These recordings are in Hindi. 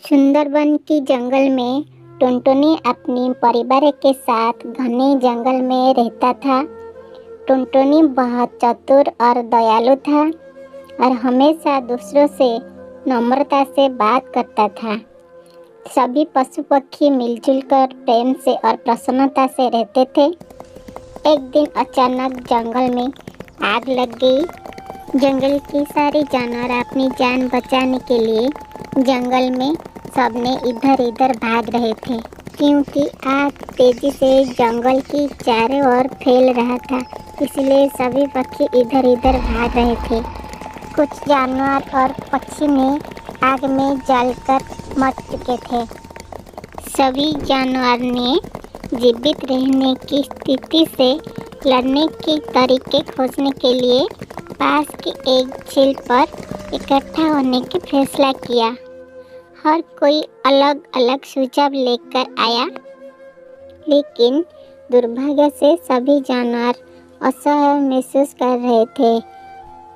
सुंदरबन की जंगल में टुनटुनी अपने परिवार के साथ घने जंगल में रहता था। टुनटुनी बहुत चतुर और दयालु था और हमेशा दूसरों से नम्रता से बात करता था। सभी पशु पक्षी मिलजुल कर प्रेम से और प्रसन्नता से रहते थे। एक दिन अचानक जंगल में आग लग गई। जंगल के सारे जानवर अपनी जान बचाने के लिए जंगल में सबने इधर उधर भाग रहे थे, क्योंकि आग तेजी से जंगल की चारों ओर फैल रहा था। इसलिए सभी पक्षी इधर उधर भाग रहे थे। कुछ जानवर और पक्षी ने आग में जलकर मर चुके थे। सभी जानवर ने जीवित रहने की स्थिति से लड़ने के तरीके खोजने के लिए पास के एक झील पर इकट्ठा होने का फैसला किया। हर कोई अलग अलग सुझाव लेकर आया, लेकिन दुर्भाग्य से सभी जानवर असहाय महसूस कर रहे थे।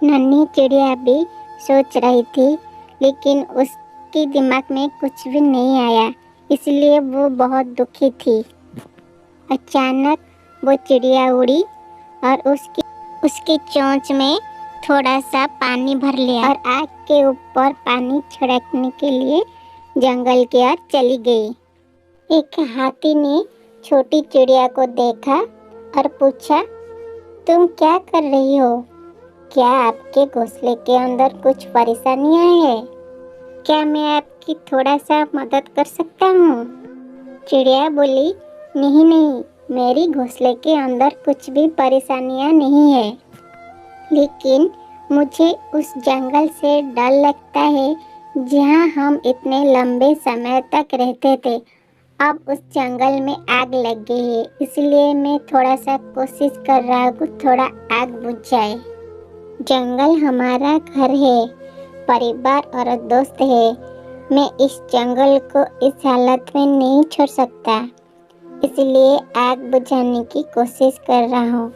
नन्ही चिड़िया भी सोच रही थी, लेकिन उसके दिमाग में कुछ भी नहीं आया, इसलिए वो बहुत दुखी थी। अचानक वो चिड़िया उड़ी और उसकी चोंच में थोड़ा सा पानी भर लिया और आग के ऊपर पानी छिड़कने के लिए जंगल की ओर चली गई। एक हाथी ने छोटी चिड़िया को देखा और पूछा, तुम क्या कर रही हो? क्या आपके घोंसले के अंदर कुछ परेशानियां हैं? क्या मैं आपकी थोड़ा सा मदद कर सकता हूँ? चिड़िया बोली, नहीं नहीं, मेरी घोंसले के अंदर कुछ भी परेशानियां नहीं है, लेकिन मुझे उस जंगल से डर लगता है जहाँ हम इतने लंबे समय तक रहते थे। अब उस जंगल में आग लग गई है, इसलिए मैं थोड़ा सा कोशिश कर रहा हूँ थोड़ा आग बुझ जाए। जंगल हमारा घर है, परिवार और दोस्त है। मैं इस जंगल को इस हालत में नहीं छोड़ सकता, इसलिए आग बुझाने की कोशिश कर रहा हूँ।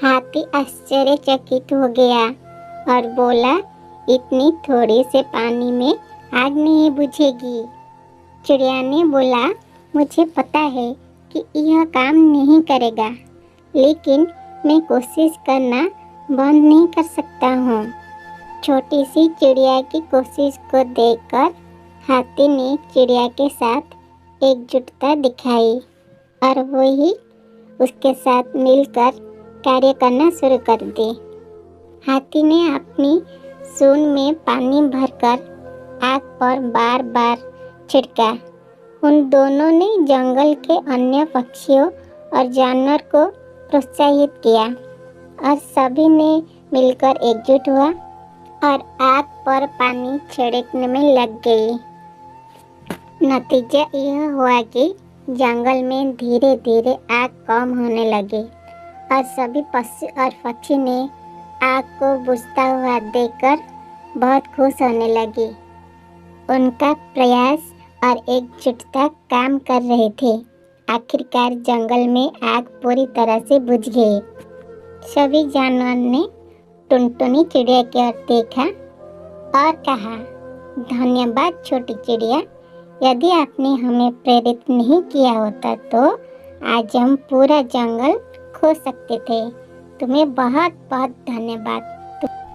हाथी आश्चर्यचकित हो गया और बोला, इतनी थोड़े से पानी में आग नहीं बुझेगी। चिड़िया ने बोला, मुझे पता है कि यह काम नहीं करेगा, लेकिन मैं कोशिश करना बंद नहीं कर सकता हूँ। छोटी सी चिड़िया की कोशिश को देखकर हाथी ने चिड़िया के साथ एकजुटता दिखाई और वही उसके साथ मिलकर कार्य करना शुरू कर दी। हाथी ने अपनी सूंड में पानी भरकर आग पर बार बार छिड़का। उन दोनों ने जंगल के अन्य पक्षियों और जानवर को प्रोत्साहित किया और सभी ने मिलकर एकजुट हुआ और आग पर पानी छिड़कने में लग गई। नतीजा यह हुआ कि जंगल में धीरे धीरे आग कम होने लगी और सभी पशु और पक्षी ने आग को बुझता हुआ देखकर बहुत खुश होने लगी। उनका प्रयास और एकजुटता काम कर रहे थे। आखिरकार जंगल में आग पूरी तरह से बुझ गई। सभी जानवर ने टुनटुनी चिड़िया की ओर देखा और कहा, धन्यवाद छोटी चिड़िया, यदि आपने हमें प्रेरित नहीं किया होता तो आज हम पूरा जंगल खो सकते थे। तुम्हें बहुत बहुत धन्यवाद।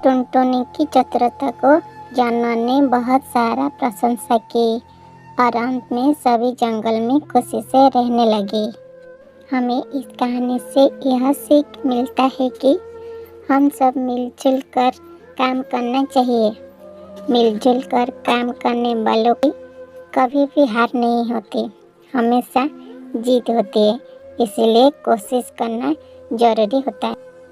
टुनटुनी की चतुरता को जानवर ने बहुत सारा प्रशंसा की और अंत में सभी जंगल में खुशी से रहने लगे। हमें इस कहानी से यह सीख मिलता है कि हम सब मिलजुल कर काम करना चाहिए। मिलजुल कर काम करने वालों की कभी भी हार नहीं होती, हमेशा जीत होती है। इसलिए कोशिश करना जरूरी होता है।